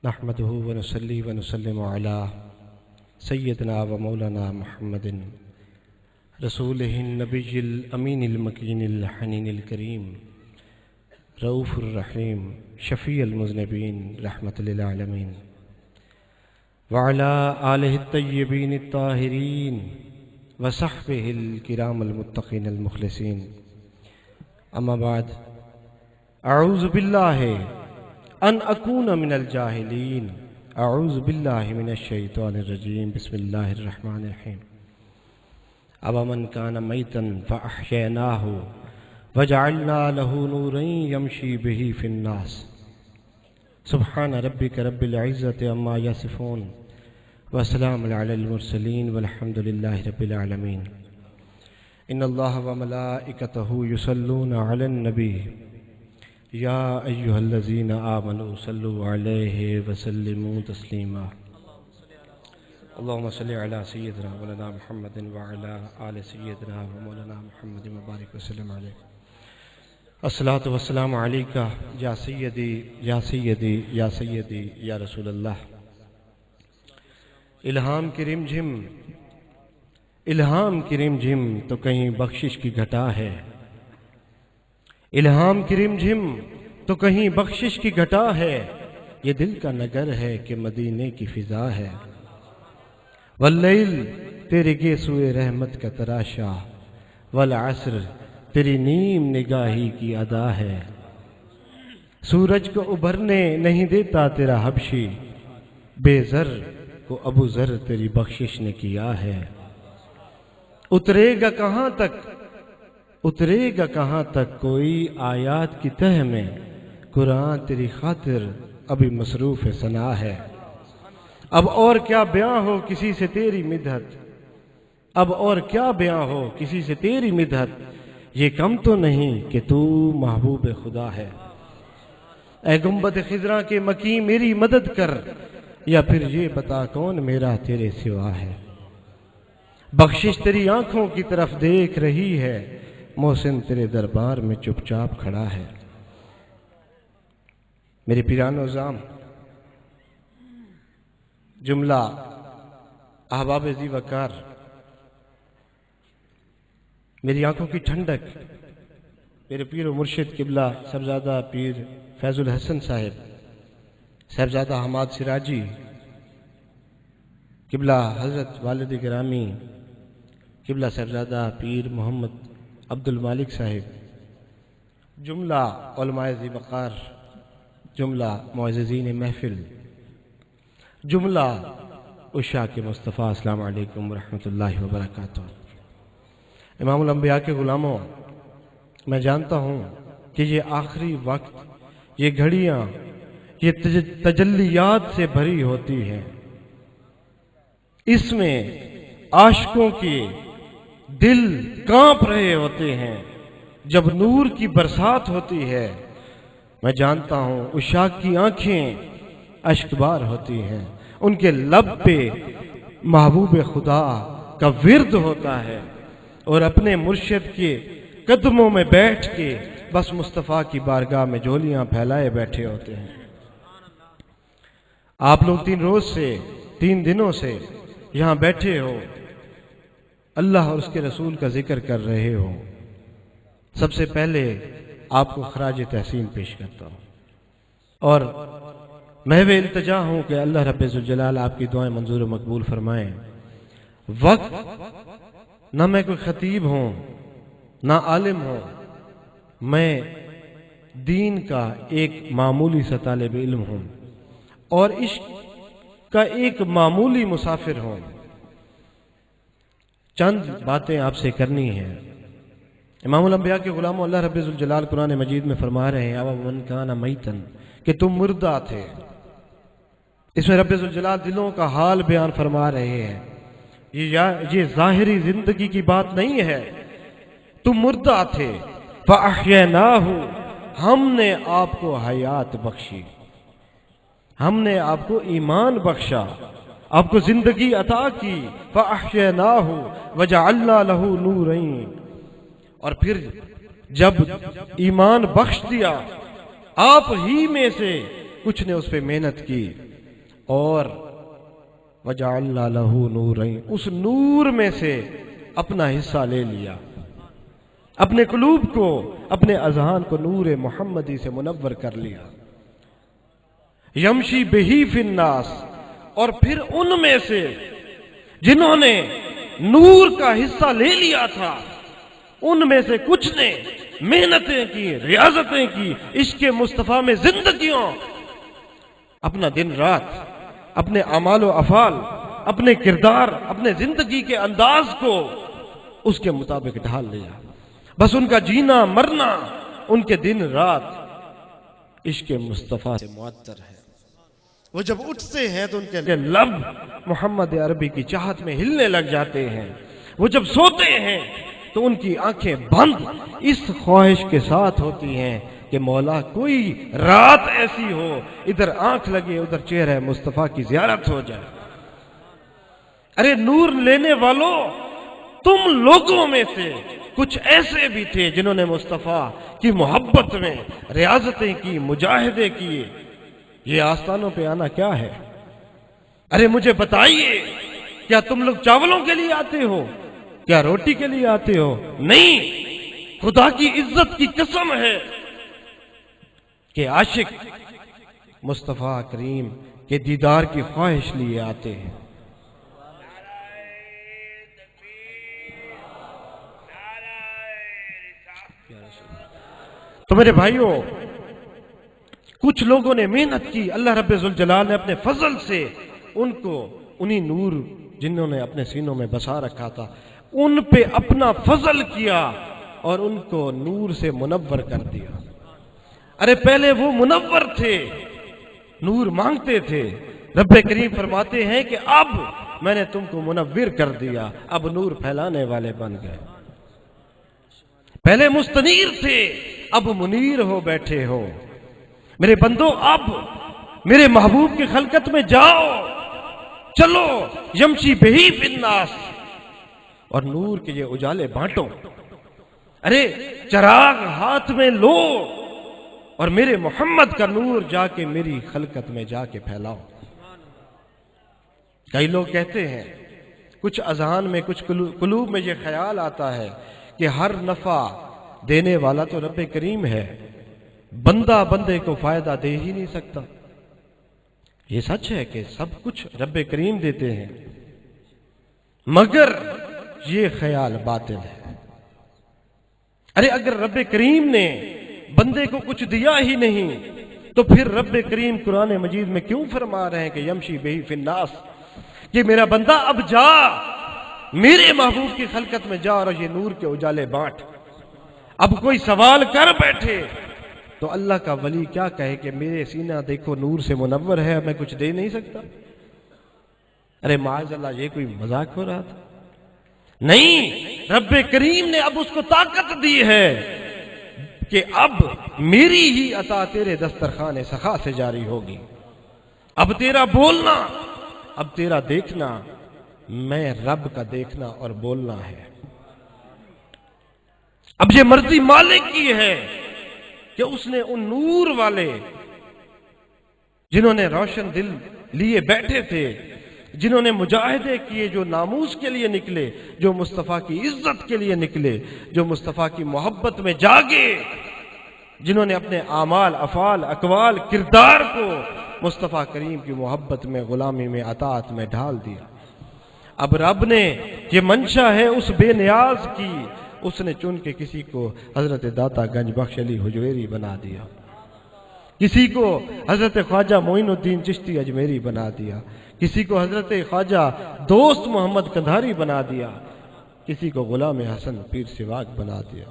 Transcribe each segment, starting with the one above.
نحمده ونصلي ونسلم على سيدنا ومولانا محمد رسوله النبي الأمين المكين الحنين الكريم رؤوف الرحيم شفيع المذنبين رحمة للعالمين وعلى آله الطيبين الطاهرين وصحبه الكرام المتقين المخلصين. أما بعد، أعوذ بالله أن أكون من الجاهلين، أعوذ بالله من الشيطان الرجيم، بسم الله الرحمن الرحيم. أَوَمَنْ كَانَ مَيْتًا فَأَحْيَيْنَاهُ وَجَعَلْنَا لَهُ نُورًا يَمْشِي بِهِ فِي النَّاسِ. سبحان ربك رب العزة عما يصفون وسلام على المرسلين والحمد لله رب العالمين. إن الله وملائكته يصلون على النبي يا أيها الذين آمنوا صلوا عليه وسلموا تسليما. اللهم صل على سيدنا مولانا محمد وعلى آل سيدنا ومولانا محمد وبارك وسلم عليه. الصلاة والسلام عليك يا سيدي يا سيدي يا سيدي يا رسول اللہ. الہام کی رم جھم تو کہیں بخشش کی گھٹا ہے، الہام کی رم جھم تو کہیں بخشش کی گھٹا ہے، یہ دل کا نگر ہے کہ مدینے کی فضا ہے. واللیل تیرے گیسوئے رحمت کا تراشا، والعصر تیری نیم نگاہی کی ادا ہے. سورج کو ابھرنے نہیں دیتا تیرا حبشی، بے زر کو ابو ذر تیری بخشش نے کیا ہے. اترے گا کہاں تک کوئی آیات کی تہ میں، قرآن تیری خاطر ابھی مصروف ثنا ہے. اب اور کیا بیاں ہو کسی سے تیری مدحت، اب اور کیا بیاں ہو کسی سے تیری مدحت، یہ کم تو نہیں کہ تو محبوب خدا ہے. اے گنبد خضرا کے مکی میری مدد کر، یا پھر یہ بتا کون میرا تیرے سوا ہے. بخشش تیری آنکھوں کی طرف دیکھ رہی ہے، محسن تیرے دربار میں چپ چاپ کھڑا ہے. میرے پیران عظام، جملہ احباب ذی وقار، میری آنکھوں کی ٹھنڈک میرے پیر و مرشد قبلہ صاحبزادہ پیر فیض الحسن صاحب، صاحبزادہ حماد سراجی قبلہ حضرت والد گرامی قبلہ صاحبزادہ پیر محمد عبد المالک صاحب، جملہ علماء ذی وقار، جملہ معززین محفل، جملہ عشاق مصطفیٰ، السلام علیکم ورحمۃ اللہ وبرکاتہ. امام الانبیاء کے غلاموں، میں جانتا ہوں کہ یہ آخری وقت، یہ گھڑیاں، یہ تجلیات سے بھری ہوتی ہیں. اس میں عاشقوں کے دل کانپ رہے ہوتے ہیں جب نور کی برسات ہوتی ہے. میں جانتا ہوں عشاق کی آنکھیں اشکبار ہوتی ہیں، ان کے لب پہ محبوب خدا کا ورد ہوتا ہے، اور اپنے مرشد کے قدموں میں بیٹھ کے بس مصطفیٰ کی بارگاہ میں جھولیاں پھیلائے بیٹھے ہوتے ہیں. آپ لوگ 3 دنوں سے یہاں بیٹھے ہو، اللہ اور اس کے رسول کا ذکر کر رہے ہو. سب سے پہلے آپ کو خراج تحسین پیش کرتا ہوں، اور محو التجا ہوں کہ اللہ رب ذوالجلال آپ کی دعائیں منظور و مقبول فرمائیں. وقت نہ میں کوئی خطیب ہوں نہ عالم ہوں، میں دین کا ایک معمولی سا طالب علم ہوں اور عشق کا ایک معمولی مسافر ہوں. چند باتیں آپ سے کرنی ہیں. امام الانبیاء کے غلاموں، اللہ رب ذوالجلال قرآن مجید میں فرما رہے ہیں وَمَنْ كَانَ مَيْتًا، کہ تم مردہ تھے. اس میں رب ذوالجلال دلوں کا حال بیان فرما رہے ہیں. یہ ظاہری زندگی کی بات نہیں ہے. تم مردہ تھے، فَأَحْيَيْنَاهُ، ہم نے آپ کو حیات بخشی، ہم نے آپ کو ایمان بخشا، آپ کو زندگی عطا کی. فَأَحْيَيْنَاهُ وَجَعَلْنَا لَهُ نُورًا، اور پھر جب ایمان بخش دیا، آپ ہی میں سے کچھ نے اس پہ محنت کی، اور وجعلنا لہو نورین، اس نور میں سے اپنا حصہ لے لیا، اپنے قلوب کو، اپنے اذہان کو نور محمدی سے منور کر لیا۔ یمشی بہی فی الناس، اور پھر ان میں سے جنہوں نے نور کا حصہ لے لیا تھا، ان میں سے کچھ نے محنتیں کی، ریاضتیں کی، عشق مصطفیٰ میں زندگیوں، اپنا دن رات، اپنے اعمال و افعال، اپنے کردار، اپنے زندگی کے انداز کو اس کے مطابق ڈھال لیا۔ بس ان کا جینا مرنا، ان کے دن رات عشق مصطفیٰ سے معطر ہے۔ وہ جب اٹھتے ہیں تو ان کے لب محمد عربی کی چاہت میں ہلنے لگ جاتے ہیں۔ وہ جب سوتے ہیں تو ان کی آنکھیں بند اس خواہش کے ساتھ ہوتی ہیں کہ مولا کوئی رات ایسی ہو، ادھر آنکھ لگے، ادھر چہرہ مصطفیٰ کی زیارت ہو جائے۔ ارے نور لینے والوں، تم لوگوں میں سے کچھ ایسے بھی تھے جنہوں نے مصطفیٰ کی محبت میں ریاضتیں کی، مجاہدے کیے۔ یہ آستانوں پہ آنا کیا ہے؟ ارے مجھے بتائیے، کیا تم لوگ چاولوں کے لیے آتے ہو؟ کیا روٹی کے لیے آتے ہو؟ نہیں، خدا کی عزت کی قسم ہے کہ عاشق مصطفیٰ کریم کے دیدار کی خواہش لیے آتے ہیں۔ تو میرے بھائیوں، کچھ لوگوں نے محنت کی، اللہ رب ذوالجلال نے اپنے فضل سے ان کو انہی نور جنہوں نے اپنے سینوں میں بسا رکھا تھا، ان پہ اپنا فضل کیا اور ان کو نور سے منور کر دیا۔ ارے پہلے وہ منور تھے، نور مانگتے تھے، رب کریم فرماتے ہیں کہ اب میں نے تم کو منور کر دیا، اب نور پھیلانے والے بن گئے۔ پہلے مستنیر تھے، اب منیر ہو بیٹھے ہو۔ میرے بندو، اب میرے محبوب کی خلقت میں جاؤ، چلو یمشی بہی فی الناس، اور نور کے یہ اجالے بانٹو۔ ارے چراغ ہاتھ میں لو اور میرے محمد کا نور جا کے میری خلقت میں جا کے پھیلاؤ۔ کئی لوگ کہتے ہیں، کچھ اذہان میں، کچھ قلوب میں یہ خیال آتا ہے کہ ہر نفع دینے والا تو رب کریم ہے، بندہ بندے کو فائدہ دے ہی نہیں سکتا۔ یہ سچ ہے کہ سب کچھ رب کریم دیتے ہیں، مگر یہ خیال باطل ہے۔ ارے اگر رب کریم نے بندے کو کچھ دیا ہی نہیں تو پھر رب کریم قرآن مجید میں کیوں فرما رہے ہیں کہ یمشی بہی فی الناس، کہ میرا بندہ اب جا، میرے محبوب کی خلقت میں جا اور یہ نور کے اجالے بانٹ۔ اب کوئی سوال کر بیٹھے تو اللہ کا ولی کیا کہے کہ میرے سینہ دیکھو نور سے منور ہے، میں کچھ دے نہیں سکتا؟ ارے معاذ اللہ، یہ کوئی مذاق ہو رہا تھا؟ نہیں، رب کریم نے اب اس کو طاقت دی ہے کہ اب میری ہی عطا تیرے دسترخوان سخا سے جاری ہوگی۔ اب تیرا بولنا، اب تیرا دیکھنا، میں رب کا دیکھنا اور بولنا ہے۔ اب یہ مرضی مالک کی ہے کہ اس نے ان نور والے جنہوں نے روشن دل لیے بیٹھے تھے، جنہوں نے مجاہدے کیے، جو ناموس کے لیے نکلے، جو مصطفیٰ کی عزت کے لیے نکلے، جو مصطفیٰ کی محبت میں جاگے، جنہوں نے اپنے اعمال، افعال، اقوال، کردار کو مصطفیٰ کریم کی محبت میں، غلامی میں، اطاعت میں ڈھال دیا۔ اب رب نے یہ منشا ہے اس بے نیاز کی، اس نے چن کے کسی کو حضرت داتا گنج بخش علی حجویری بنا دیا، کسی کو حضرت خواجہ معین الدین چشتی اجمیری بنا دیا، کسی کو حضرت خواجہ دوست محمد کندھاری بنا دیا، کسی کو غلام حسن پیر سواگ بنا دیا،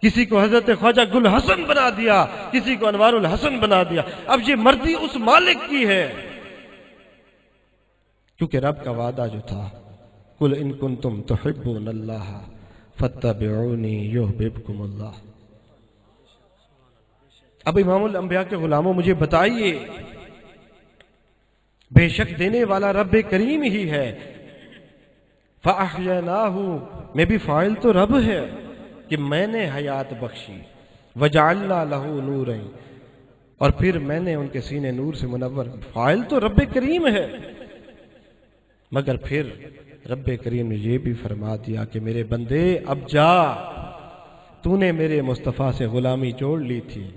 کسی کو حضرت خواجہ گل حسن بنا دیا، کسی کو انوار الحسن بنا دیا۔ اب یہ مرضی اس مالک کی ہے، کیونکہ رب کا وعدہ جو تھا، قل ان کنتم تحبون اللہ فاتبعونی یحببکم اللہ۔ اب امام الانبیاء کے غلاموں، مجھے بتائیے، بے شک دینے والا رب کریم ہی ہے۔ فَأَحْيَيْنَاهُ میں بھی فاعل تو رب ہے کہ میں نے حیات بخشی، وَجَعَلْنَا لَهُ نُورًا اور پھر میں نے ان کے سینے نور سے منور، فاعل تو رب کریم ہے، مگر پھر رب کریم نے یہ بھی فرما دیا کہ میرے بندے اب جا، تو نے میرے مصطفیٰ سے غلامی جوڑ لی تھی،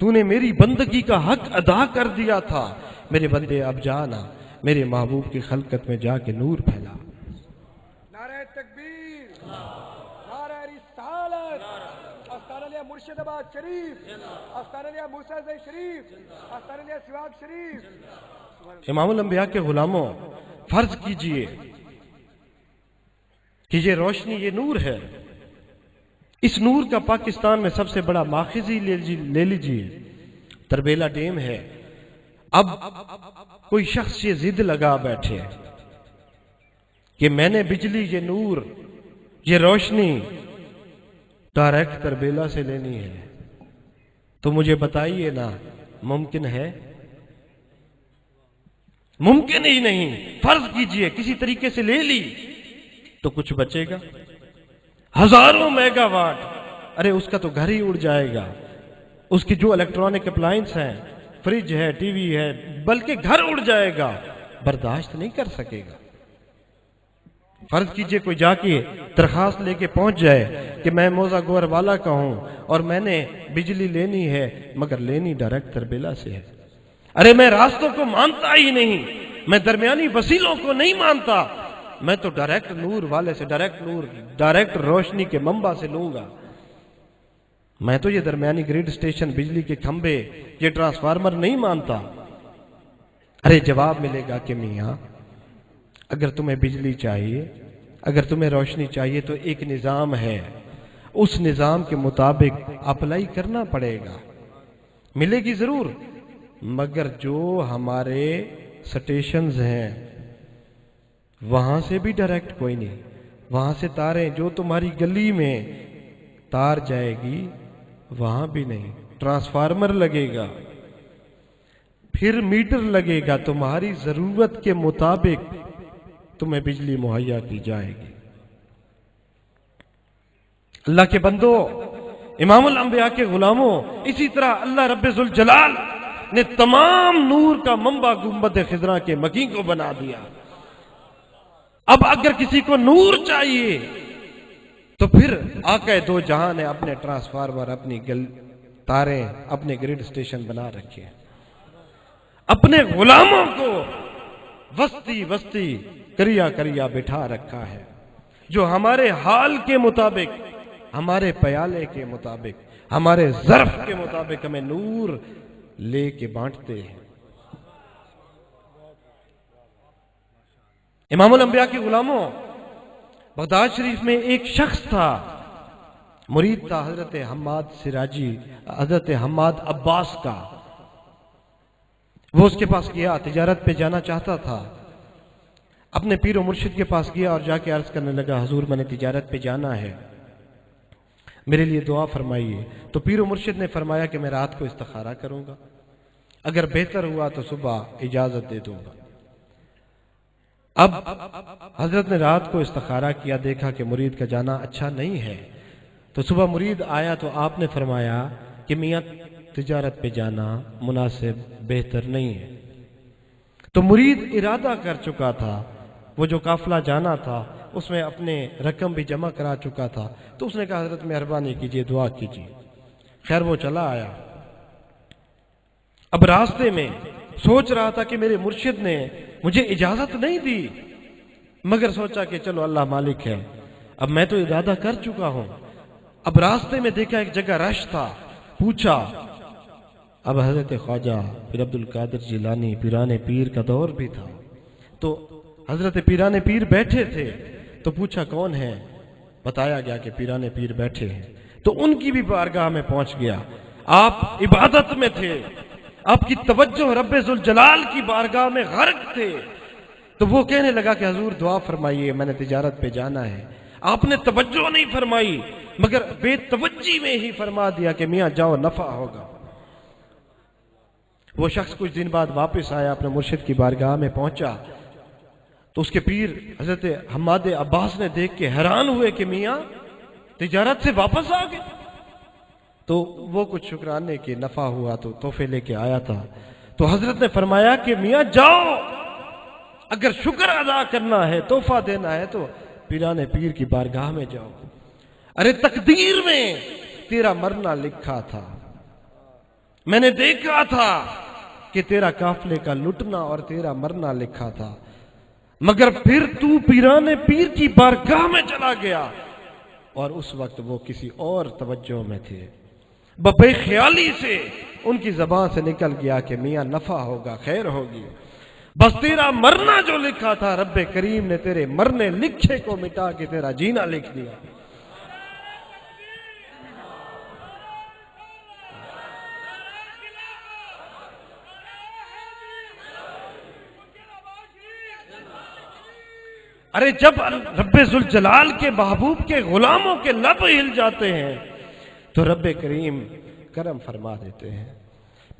تو نے میری بندگی کا حق ادا کر دیا تھا، میرے بندے اب جانا، میرے محبوب کی خلقت میں جا کے نور پھیلا۔ نعرہ تکبیر، نعرہ رسالت، استانیہ مرشد آباد شریف، استانیہ موسیٰ زئی شریف، استانیہ سواگ شریف۔ امام الانبیاء کے غلاموں، فرض کیجئے کہ یہ روشنی، یہ نور ہے، اس نور کا پاکستان میں سب سے بڑا ماخذ ہی لے لیجئے، تربیلا ڈیم ہے۔ اب کوئی شخص یہ ضد لگا بیٹھے کہ میں نے بجلی، یہ نور، یہ روشنی ڈائریکٹ تربیلا سے لینی ہے، تو مجھے بتائیے نا، ممکن ہے؟ ممکن ہی نہیں۔ فرض کیجئے کسی طریقے سے لے لی تو کچھ بچے گا؟ ہزاروں میگا واٹ، ارے اس کا تو گھر ہی اڑ جائے گا، اس کی جو الیکٹرانک اپلائنس ہیں، فریج ہے، ٹی وی ہے، بلکہ گھر اڑ جائے گا، برداشت نہیں کر سکے گا۔ فرض کیجئے کوئی جا کے درخواست لے کے پہنچ جائے کہ میں موزہ گور والا کا ہوں اور میں نے بجلی لینی ہے، مگر لینی ڈائریکٹ تربیلا سے ہے۔ ارے میں راستوں کو مانتا ہی نہیں، میں درمیانی وسیلوں کو نہیں مانتا، میں تو ڈائریکٹ نور والے سے، ڈائریکٹ نور، ڈائریکٹ روشنی کے منبع سے لوں گا، میں تو یہ درمیانی گریڈ سٹیشن، بجلی کے کھمبے، یہ ٹرانسفارمر نہیں مانتا۔ ارے جواب ملے گا کہ میاں، اگر تمہیں بجلی چاہیے، اگر تمہیں روشنی چاہیے تو ایک نظام ہے، اس نظام کے مطابق اپلائی کرنا پڑے گا، ملے گی ضرور، مگر جو ہمارے سٹیشنز ہیں وہاں سے بھی ڈائریکٹ کوئی نہیں، وہاں سے تاریں جو تمہاری گلی میں تار جائے گی وہاں بھی نہیں، ٹرانسفارمر لگے گا، پھر میٹر لگے گا، تمہاری ضرورت کے مطابق تمہیں بجلی مہیا کی جائے گی۔ اللہ کے بندو، امام الانبیاء کے غلاموں، اسی طرح اللہ رب ذوالجلال نے تمام نور کا منبع گنبد خضرا کے مکین کو بنا دیا۔ اب اگر کسی کو نور چاہیے تو پھر آقا دو جہاں نے اپنے ٹرانسفارمر، اپنی تاریں، اپنے گریڈ سٹیشن بنا رکھے، اپنے غلاموں کو وسطی وسطی کریا کریا بٹھا رکھا ہے، جو ہمارے حال کے مطابق، ہمارے پیالے کے مطابق، ہمارے ظرف کے مطابق ہمیں نور لے کے بانٹتے ہیں۔ امام الانبیاء کے غلاموں، بغداد شریف میں ایک شخص تھا، مرید تھا حضرت حماد سراجی، حضرت حماد عباس کا۔ وہ اس کے پاس گیا، تجارت پہ جانا چاہتا تھا، اپنے پیر و مرشد کے پاس گیا اور جا کے عرض کرنے لگا، حضور میں نے تجارت پہ جانا ہے، میرے لیے دعا فرمائیے۔ تو پیر و مرشد نے فرمایا کہ میں رات کو استخارہ کروں گا، اگر بہتر ہوا تو صبح اجازت دے دوں گا۔ اب حضرت نے رات کو استخارہ کیا، دیکھا کہ مرید کا جانا اچھا نہیں ہے، تو صبح مرید آیا تو آپ نے فرمایا کہ میاں تجارت پہ جانا مناسب، بہتر نہیں ہے۔ تو مرید ارادہ کر چکا تھا، وہ جو قافلہ جانا تھا اس میں اپنے رقم بھی جمع کرا چکا تھا، تو اس نے کہا حضرت مہربانی کیجئے، دعا کیجئے۔ خیر وہ چلا آیا، اب راستے میں سوچ رہا تھا کہ میرے مرشد نے مجھے اجازت نہیں دی، مگر سوچا کہ چلو اللہ مالک ہے، اب میں تو ارادہ کر چکا ہوں۔ اب راستے میں دیکھا ایک جگہ رش تھا، پوچھا، اب حضرت خواجہ پیر عبد القادر جیلانی پیران پیر کا دور بھی تھا، تو حضرت پیران پیر بیٹھے تھے، تو پوچھا کون ہے، بتایا گیا کہ پیران پیر بیٹھے ہیں، تو ان کی بھی بارگاہ میں پہنچ گیا۔ آپ عبادت میں تھے، آپ کی توجہ رب ذوالجلال کی بارگاہ میں غرق تھے، تو وہ کہنے لگا کہ حضور دعا فرمائیے، میں نے تجارت پہ جانا ہے۔ آپ نے توجہ نہیں فرمائی، مگر بے توجہی میں ہی فرما دیا کہ میاں جاؤ، نفع ہوگا۔ وہ شخص کچھ دن بعد واپس آیا، اپنے مرشد کی بارگاہ میں پہنچا، تو اس کے پیر حضرت حماد عباس نے دیکھ کے حیران ہوئے کہ میاں تجارت سے واپس آ گئے۔ تو وہ کچھ شکرانے کے نفع ہوا تو تحفے لے کے آیا تھا. تو حضرت نے فرمایا کہ میاں جاؤ، اگر شکر ادا کرنا ہے، تحفہ دینا ہے تو پیران پیر کی بارگاہ میں جاؤ. ارے تقدیر میں تیرا مرنا لکھا تھا، میں نے دیکھا تھا کہ تیرا قافلے کا لٹنا اور تیرا مرنا لکھا تھا، مگر پھر تو پیران پیر کی بارگاہ میں چلا گیا اور اس وقت وہ کسی اور توجہ میں تھے. بے خیالی سے ان کی زبان سے نکل گیا کہ میاں نفع ہوگا، خیر ہوگی. بس تیرا مرنا جو لکھا تھا رب کریم نے تیرے مرنے لکھے کو مٹا کے تیرا جینا لکھ دیا. ارے جب رب ذوالجلال کے محبوب کے غلاموں کے لب ہل جاتے ہیں تو رب کریم کرم فرما دیتے ہیں.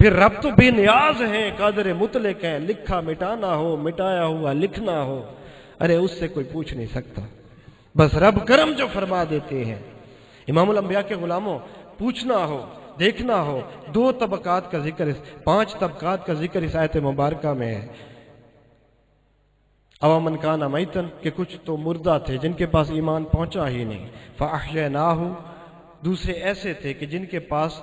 پھر رب تو بے نیاز ہیں، قادر مطلق ہیں، لکھا مٹانا ہو، مٹایا ہوا لکھنا ہو، ارے اس سے کوئی پوچھ نہیں سکتا. بس رب کرم جو فرما دیتے ہیں. امام الانبیاء کے غلاموں، پوچھنا ہو، دیکھنا ہو، 2 طبقات کا ذکر، 5 طبقات کا ذکر اس آیت مبارکہ میں ہے. اوامن کان میتن کہ کچھ تو مردہ تھے جن کے پاس ایمان پہنچا ہی نہیں، فاحییناہ. دوسرے ایسے تھے کہ جن کے پاس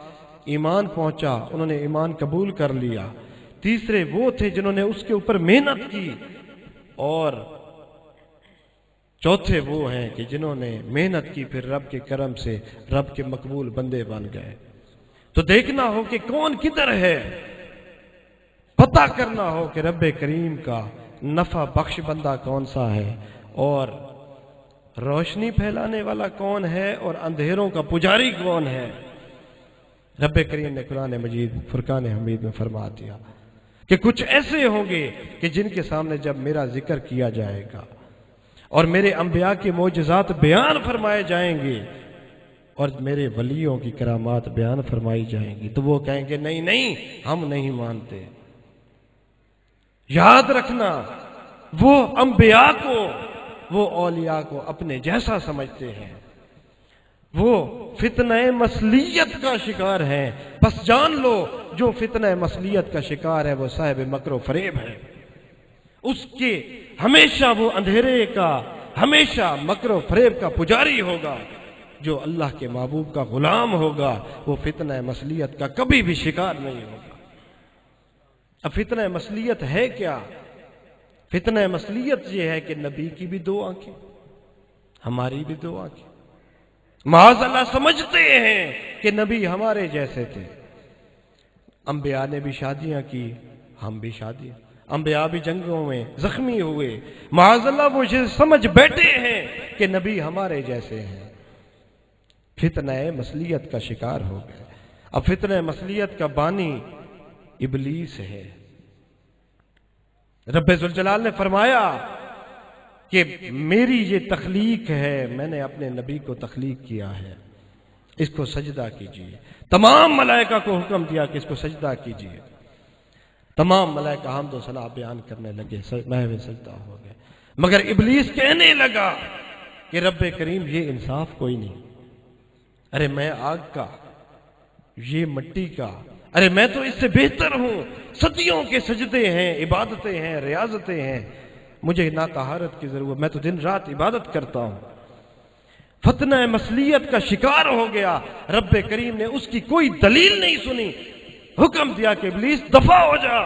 ایمان پہنچا، انہوں نے ایمان قبول کر لیا. تیسرے وہ تھے جنہوں نے اس کے اوپر محنت کی. اور چوتھے وہ ہیں کہ جنہوں نے محنت کی پھر رب کے کرم سے رب کے مقبول بندے بن گئے. تو دیکھنا ہو کہ کون کدھر ہے، پتہ کرنا ہو کہ رب کریم کا نفع بخش بندہ کون سا ہے اور روشنی پھیلانے والا کون ہے اور اندھیروں کا پجاری کون ہے. رب کریم نے قرآن مجید فرقان حمید میں فرما دیا کہ کچھ ایسے ہوں گے کہ جن کے سامنے جب میرا ذکر کیا جائے گا اور میرے انبیاء کے معجزات بیان فرمائے جائیں گے اور میرے ولیوں کی کرامات بیان فرمائی جائیں گی تو وہ کہیں گے نہیں نہیں ہم نہیں مانتے. یاد رکھنا، وہ انبیاء کو، وہ اولیاء کو اپنے جیسا سمجھتے ہیں، وہ فتنہ مثلیت کا شکار ہیں. بس جان لو جو فتنہ مثلیت کا شکار ہے وہ صاحب مکر و فریب ہے. اس کے ہمیشہ وہ اندھیرے کا، ہمیشہ مکر و فریب کا پجاری ہوگا. جو اللہ کے محبوب کا غلام ہوگا وہ فتنہ مثلیت کا کبھی بھی شکار نہیں ہوگا. اب فتنہ مثلیت ہے کیا؟ فتنہ مثلیت یہ ہے کہ نبی کی بھی 2 آنکھیں، ہماری بھی 2 آنکھیں. معاذ اللہ سمجھتے ہیں کہ نبی ہمارے جیسے تھے. انبیاء نے بھی شادیاں کی، ہم بھی شادیاں، انبیاء بھی جنگوں میں زخمی ہوئے. معاذ اللہ وہ سمجھ بیٹھے ہیں کہ نبی ہمارے جیسے ہیں. فتنہ مثلیت کا شکار ہو گئے. اب فتنہ مثلیت کا بانی ابلیس ہے. رب ذوالجلال نے فرمایا کہ میری یہ تخلیق ہے، میں نے اپنے نبی کو تخلیق کیا ہے، اس کو سجدہ کیجیے. تمام ملائکہ کو حکم دیا کہ اس کو سجدہ کیجیے. تمام ملائکہ حمد و ثنا بیان کرنے لگے، محو سجدہ ہو گئے. مگر ابلیس کہنے لگا کہ رب کریم یہ انصاف کوئی نہیں. ارے میں آگ کا، یہ مٹی کا، ارے میں تو اس سے بہتر ہوں. صدیوں کے سجدے ہیں، عبادتیں ہیں، ریاضتیں ہیں، مجھے نہ طہارت کی ضرورت، میں تو دن رات عبادت کرتا ہوں. فتنہ مثلیت کا شکار ہو گیا. رب کریم نے اس کی کوئی دلیل نہیں سنی، حکم دیا کہ ابلیس دفع ہو جا.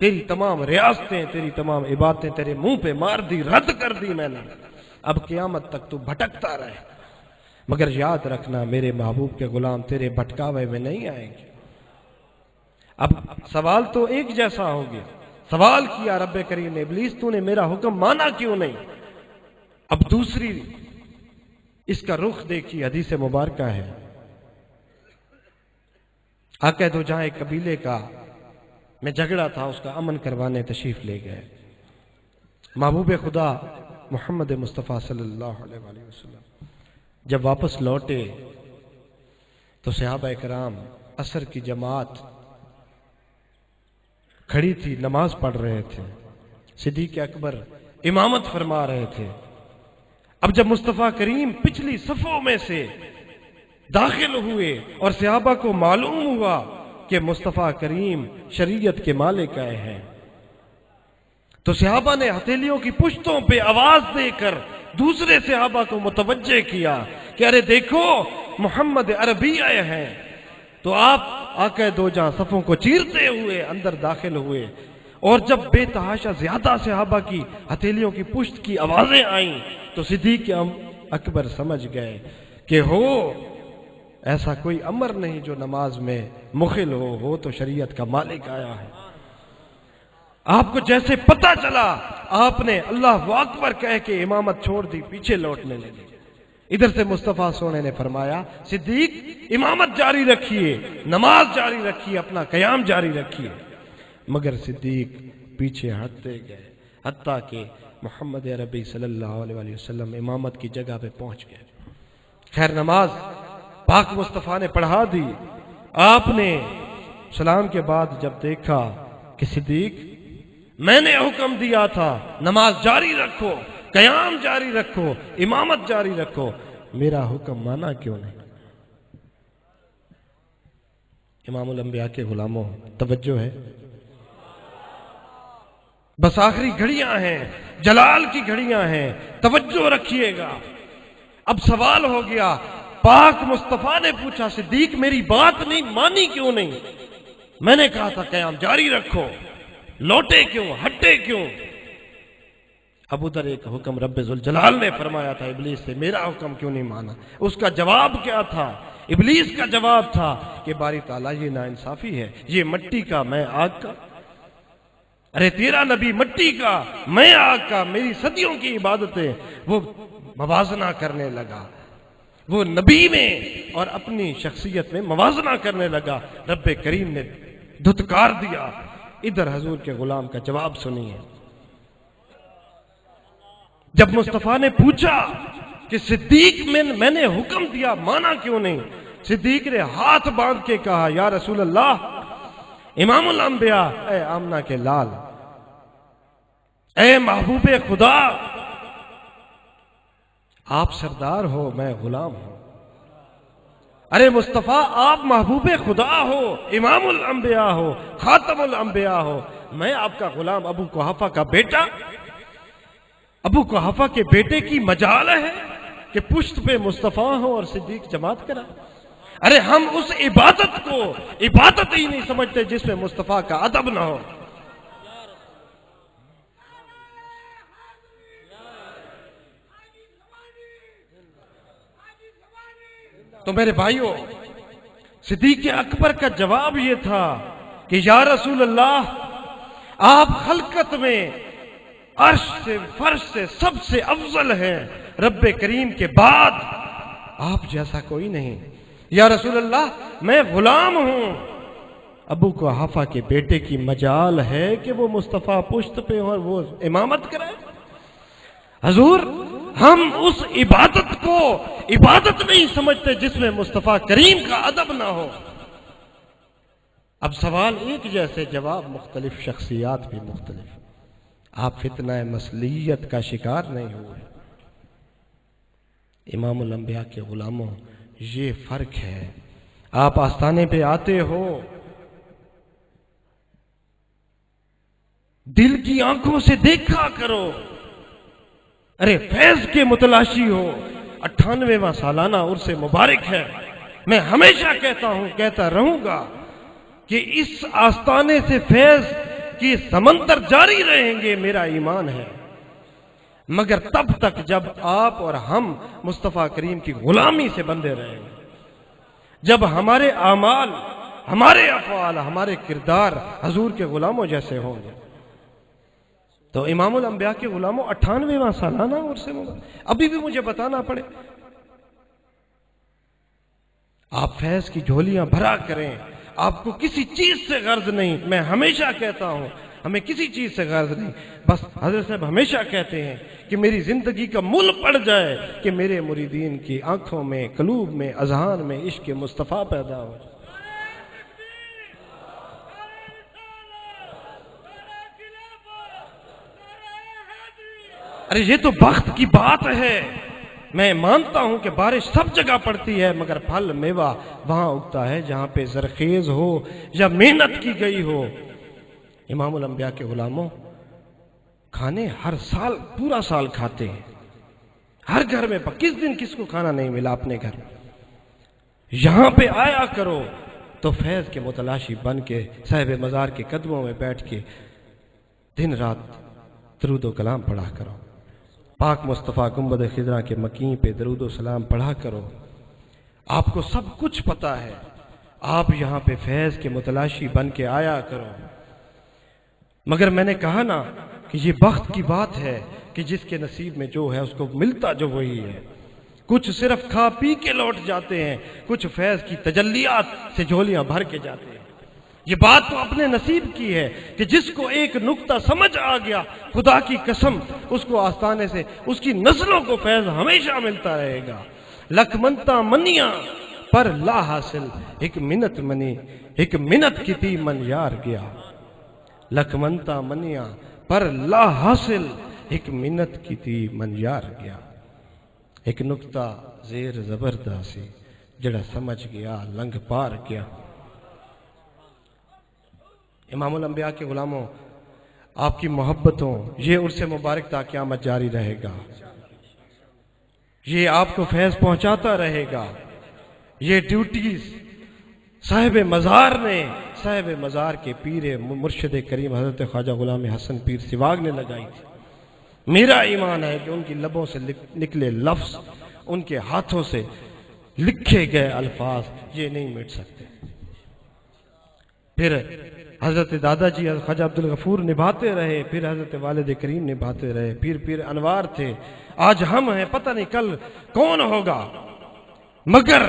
تیری تمام ریاضتیں، تیری تمام عبادتیں تیرے منہ پہ مار دی، رد کر دی میں نے. اب قیامت تک تو بھٹکتا رہے، مگر یاد رکھنا میرے محبوب کے غلام تیرے بھٹکاوے میں نہیں آئیں گے. اب سوال تو ایک جیسا ہو گیا. سوال کیا رب کریم نے، ابلیس تو نے میرا حکم مانا کیوں نہیں؟ اب دوسری اس کا رخ دیکھی، حدیث مبارکہ ہے. آقا دو جہاں ایک قبیلے کا میں جھگڑا تھا، اس کا امن کروانے تشریف لے گئے. محبوب خدا محمد مصطفیٰ صلی اللہ علیہ وسلم جب واپس لوٹے تو صحابہ کرام عصر کی جماعت کھڑی تھی، نماز پڑھ رہے تھے. صدیق اکبر امامت فرما رہے تھے. اب جب مصطفیٰ کریم پچھلی صفوں میں سے داخل ہوئے اور صحابہ کو معلوم ہوا کہ مصطفیٰ کریم شریعت کے مالک آئے ہیں، تو صحابہ نے ہتھیلیوں کی پشتوں پہ آواز دے کر دوسرے صحابہ کو متوجہ کیا کہ ارے دیکھو محمد عربی آئے ہیں۔ تو آپ آقا دو جہاں صفوں کو چیرتے ہوئے اندر داخل ہوئے، اور جب بے تحاشا زیادہ صحابہ کی ہتھیلیوں کی پشت کی آوازیں آئیں تو صدیق اکبر سمجھ گئے کہ ہو ایسا کوئی امر نہیں جو نماز میں مخل ہو تو شریعت کا مالک آیا ہے۔ آپ کو جیسے پتہ چلا آپ نے اللہ اکبر کہہ کے امامت چھوڑ دی، پیچھے لوٹنے لگے۔ ادھر سے مصطفیٰ سونے نے فرمایا صدیق امامت جاری رکھیے، نماز جاری رکھیے، اپنا قیام جاری رکھیے، مگر صدیق پیچھے ہٹتے گئے حتیٰ کہ محمد عربی صلی اللہ علیہ وسلم امامت کی جگہ پہ پہنچ گئے۔ خیر نماز پاک مصطفیٰ نے پڑھا دی۔ آپ نے سلام کے بعد جب دیکھا کہ صدیق میں نے حکم دیا تھا نماز جاری رکھو، قیام جاری رکھو، امامت جاری رکھو، میرا حکم مانا کیوں نہیں؟ امام الانبیاء کے غلاموں توجہ ہے، بس آخری گھڑیاں ہیں، جلال کی گھڑیاں ہیں، توجہ رکھیے گا۔ اب سوال ہو گیا، پاک مصطفیٰ نے پوچھا صدیق میری بات نہیں مانی کیوں نہیں؟ میں نے کہا تھا قیام جاری رکھو، لوٹے کیوں، ہٹے کیوں؟ اب ادھر ایک حکم رب ذوالجلال نے فرمایا تھا ابلیس سے، میرا حکم کیوں نہیں مانا؟ اس کا جواب کیا تھا؟ ابلیس کا جواب تھا کہ باری تعالیٰ یہ ناانصافی ہے، یہ مٹی کا میں آگ کا، ارے تیرا نبی مٹی کا میں آگ کا، میری صدیوں کی عبادتیں وہ موازنہ کرنے لگا، وہ نبی میں اور اپنی شخصیت میں موازنہ کرنے لگا۔ رب کریم نے دھتکار دیا۔ ادھر حضور کے غلام کا جواب سنیے۔ جب مصطفیٰ نے پوچھا کہ صدیق میں نے حکم دیا مانا کیوں نہیں، صدیق نے ہاتھ باندھ کے کہا یا رسول اللہ، امام الانبیاء، اے آمنہ کے لال، اے محبوب خدا، آپ سردار ہو میں غلام ہوں۔ ارے مصطفیٰ آپ محبوب خدا ہو، امام الانبیاء ہو، خاتم الانبیاء ہو، میں آپ کا غلام ابو قحافہ کا بیٹا؟ ابو قحافہ کے بیٹے کی مجال ہے کہ پشت پہ مصطفیٰ ہو اور صدیق جماعت کرا؟ ارے ہم اس عبادت کو عبادت ہی نہیں سمجھتے جس میں مصطفیٰ کا ادب نہ ہو۔ تو میرے بھائیوں، صدیق اکبر کا جواب یہ تھا کہ یا رسول اللہ، آپ خلقت میں عرش سے فرش سے سب سے افضل ہیں، رب کریم کے بعد آپ جیسا کوئی نہیں۔ یا رسول اللہ میں غلام ہوں، ابو قحافہ کے بیٹے کی مجال ہے کہ وہ مصطفیٰ پشت پہ اور وہ امامت کرے؟ حضور ہم اس عبادت کو عبادت نہیں سمجھتے جس میں مصطفیٰ کریم کا ادب نہ ہو۔ اب سوال ایک جیسے، جواب مختلف، شخصیات بھی مختلف۔ آپ فتنہ مثلیت کا شکار نہیں ہوئے۔ امام الانبیاء کے غلاموں، یہ فرق ہے۔ آپ آستانے پہ آتے ہو، دل کی آنکھوں سے دیکھا کرو، ارے فیض کے متلاشی ہو۔ 98واں سالانہ عرس مبارک ہے۔ میں ہمیشہ کہتا ہوں، کہتا رہوں گا کہ اس آستانے سے فیض کی سمندر جاری رہیں گے، میرا ایمان ہے، مگر تب تک جب آپ اور ہم مصطفیٰ کریم کی غلامی سے بندھے رہیں گے، جب ہمارے اعمال، ہمارے افعال، ہمارے کردار حضور کے غلاموں جیسے ہوں گے۔ تو امام الانبیاء کے غلاموں، 98واں سالانہ عرس مبارک، ابھی بھی مجھے بتانا پڑے، آپ فیض کی جھولیاں بھرا کریں، آپ کو کسی چیز سے غرض نہیں۔ میں ہمیشہ کہتا ہوں ہمیں کسی چیز سے غرض نہیں، بس حضرت صاحب ہمیشہ کہتے ہیں کہ میری زندگی کا مول پڑ جائے کہ میرے مریدین کی آنکھوں میں، قلوب میں، اذہان میں عشق مصطفیٰ پیدا ہو جائے۔ ارے یہ تو بخت کی بات ہے، میں مانتا ہوں کہ بارش سب جگہ پڑتی ہے، مگر پھل میوہ وہاں اگتا ہے جہاں پہ زرخیز ہو یا محنت کی گئی ہو۔ امام الانبیاء کے غلاموں، کھانے ہر سال پورا سال کھاتے ہیں، ہر گھر میں کس دن کس کو کھانا نہیں ملا اپنے گھر میں؟ یہاں پہ آیا کرو تو فیض کے متلاشی بن کے صاحب مزار کے قدموں میں بیٹھ کے دن رات درود و کلام پڑھا کرو، پاک مصطفیٰ گنبد خضرا کے مکین پہ درود و سلام پڑھا کرو۔ آپ کو سب کچھ پتا ہے، آپ یہاں پہ فیض کے متلاشی بن کے آیا کرو۔ مگر میں نے کہا نا کہ یہ بخت کی بات ہے کہ جس کے نصیب میں جو ہے اس کو ملتا جو وہی ہے۔ کچھ صرف کھا پی کے لوٹ جاتے ہیں، کچھ فیض کی تجلیات سے جھولیاں بھر کے جاتے ہیں۔ یہ بات تو اپنے نصیب کی ہے کہ جس کو ایک نقطہ سمجھ آ گیا، خدا کی قسم اس کو آستانے سے اس کی نسلوں کو فیض ہمیشہ ملتا رہے گا۔ لکھ منتا منیاں پر لا حاصل، ایک منت منی ایک منت کی تھی من یار گیا۔ لکھ منتا منیاں پر لا حاصل، ایک منت کی تھی من یار گیا۔ ایک نقطہ زیر زبردستی جڑا سمجھ گیا لنگ پار گیا۔ امام الانبیاء کے غلاموں، آپ کی محبتوں یہ عرص مبارک تا قیامت جاری رہے گا، یہ آپ کو فیض پہنچاتا رہے گا۔ یہ ڈیوٹیز صاحب مزار نے، صاحب مزار کے پیر مرشد کریم حضرت خواجہ غلام حسن پیر سواگ نے لگائی تھی۔ میرا ایمان ہے کہ ان کی لبوں سے نکلے لفظ، ان کے ہاتھوں سے لکھے گئے الفاظ یہ نہیں مٹ سکتے۔ پھر حضرت دادا جی خواجہ عبدالغفور نبھاتے رہے، پھر حضرت والد کریم نبھاتے رہے، پھر انوار تھے، آج ہم ہیں، پتہ نہیں کل کون ہوگا۔ مگر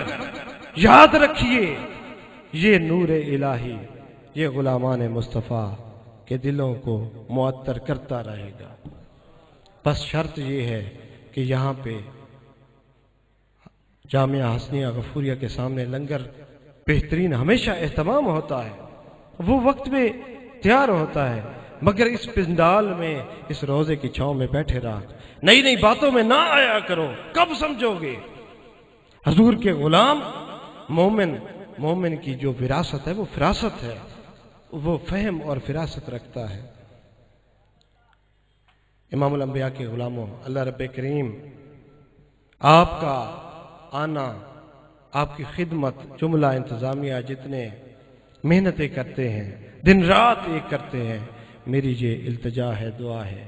یاد رکھیے یہ نور الہی، یہ غلامان مصطفیٰ کے دلوں کو معطر کرتا رہے گا۔ بس شرط یہ ہے کہ یہاں پہ جامعہ حسنیہ غفوریہ کے سامنے لنگر بہترین ہمیشہ اہتمام ہوتا ہے، وہ وقت میں تیار ہوتا ہے، مگر اس پنڈال میں اس روزے کی چھاؤں میں بیٹھے رہا، نئی نئی باتوں میں نہ آیا کرو، کب سمجھو گے؟ حضور کے غلام مومن کی جو وراثت ہے وہ فراست ہے، وہ فہم اور فراست رکھتا ہے۔ امام الانبیاء کے غلاموں، اللہ رب کریم آپ کا آنا، آپ کی خدمت، جملہ انتظامیہ جتنے محنتیں کرتے ہیں، دن رات ایک کرتے ہیں، میری یہ التجا ہے، دعا ہے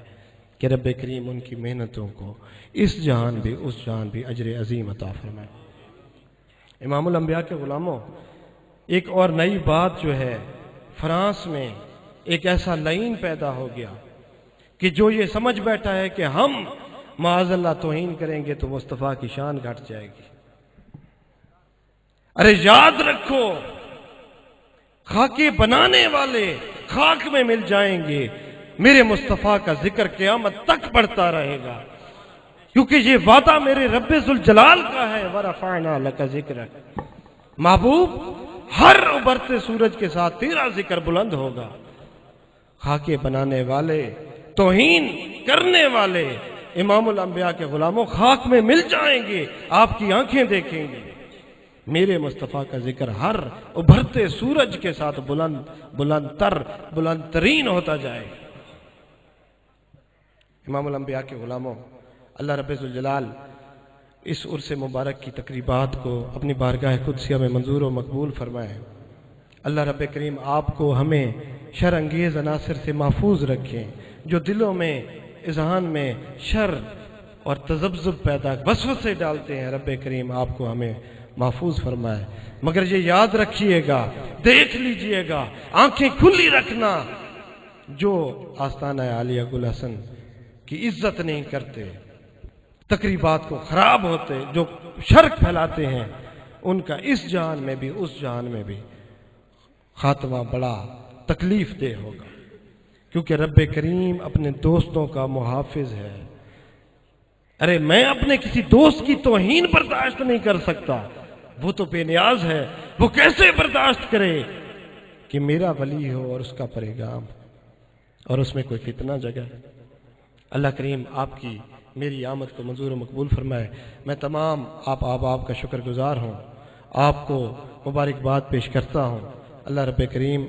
کہ رب کریم ان کی محنتوں کو اس جہان بھی اس جہان بھی اجر عظیم عطا فرمائے۔ امام الانبیاء کے غلاموں، ایک اور نئی بات جو ہے، فرانس میں ایک ایسا لائن پیدا ہو گیا کہ جو یہ سمجھ بیٹھا ہے کہ ہم معاذ اللہ توہین کریں گے تو مصطفیٰ کی شان گھٹ جائے گی۔ ارے یاد رکھو، خاکے بنانے والے خاک میں مل جائیں گے، میرے مصطفیٰ کا ذکر قیامت تک بڑھتا رہے گا، کیونکہ یہ وعدہ میرے رب ذوالجلال کا ہے۔ وَرَفَعْنَا لَكَ ذِكْرَكَ، محبوب ہر ابھرتے سورج کے ساتھ تیرا ذکر بلند ہوگا۔ خاکے بنانے والے، توہین کرنے والے امام الانبیاء کے غلاموں خاک میں مل جائیں گے، آپ کی آنکھیں دیکھیں گے، میرے مصطفیٰ کا ذکر ہر ابھرتے سورج کے ساتھ بلند ترین ہوتا جائے۔ امام الانبیاء کے غلاموں، اللہ رب ذوالجلال اس عرص مبارک کی تقریبات کو اپنی بارگاہ قدسیہ میں منظور و مقبول فرمائے۔ اللہ رب کریم آپ کو ہمیں شر انگیز عناصر سے محفوظ رکھیں، جو دلوں میں اذہان میں شر اور تذبذب پیدا وسوسے ڈالتے ہیں، رب کریم آپ کو ہمیں محفوظ فرمائے۔ مگر یہ یاد رکھیے گا، دیکھ لیجئے گا، آنکھیں کھلی رکھنا، جو آستانہ عالیہ گل حسن کی عزت نہیں کرتے، تقریبات کو خراب ہوتے، جو شرک پھیلاتے ہیں، ان کا اس جہان میں بھی اس جہان میں بھی خاتمہ بڑا تکلیف دہ ہوگا، کیونکہ رب کریم اپنے دوستوں کا محافظ ہے۔ ارے میں اپنے کسی دوست کی توہین برداشت نہیں کر سکتا، وہ تو بے نیاز ہے، وہ کیسے برداشت کرے کہ میرا ولی ہو اور اس کا پیغام اور اس میں کوئی فتنہ جگہ۔ اللہ کریم آپ کی میری آمد کو منظور و مقبول فرمائے۔ میں تمام آپ کا شکر گزار ہوں، آپ کو مبارکباد پیش کرتا ہوں۔ اللہ رب کریم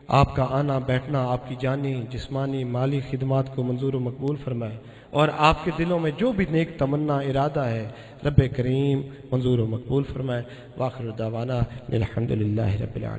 آپ کا آنا بیٹھنا، آپ کی جانی جسمانی مالی خدمات کو منظور و مقبول فرمائے، اور آپ کے دلوں میں جو بھی نیک تمنا ارادہ ہے رب کریم منظور و مقبول فرمائے۔ وآخر دعوانا الحمدللہ رب العالمین۔